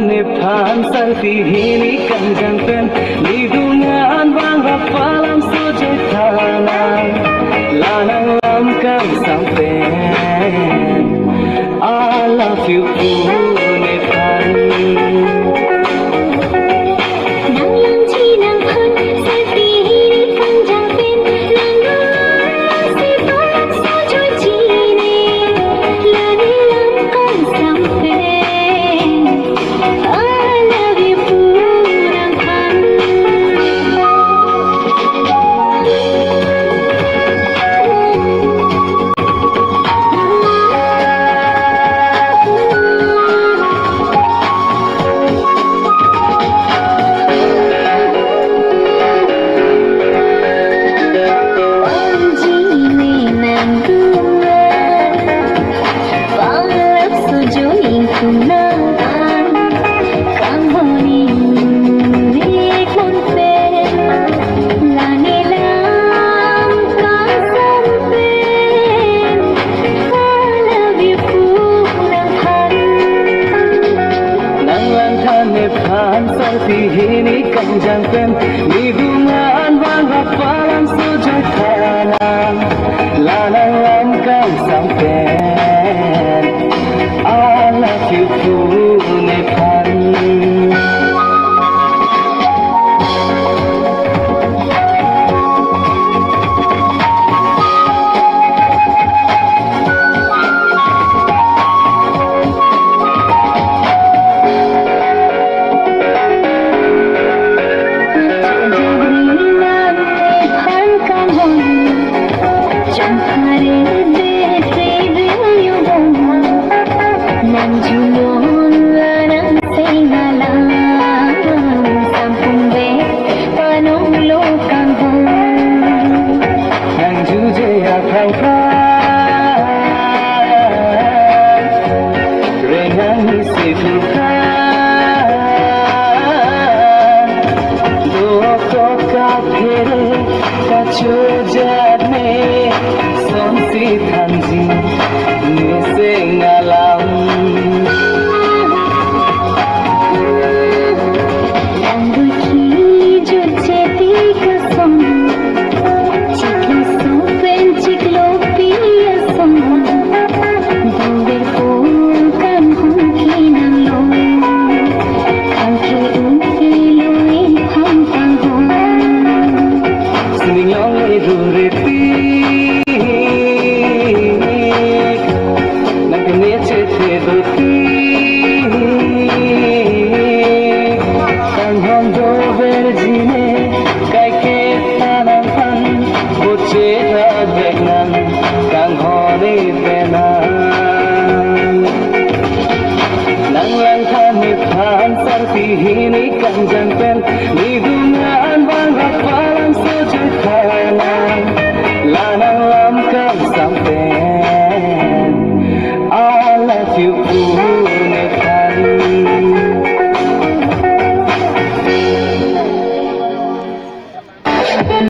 Phan sarti hini kanjang pen lidungan bangga palam sujud tanah lanang lam kang sampen I love you pune Phan Phan sarti hini kanjang pen lidungan bangga palam sujud tanah lanang lam kang sampen I love you pune Phan Phan sarti hini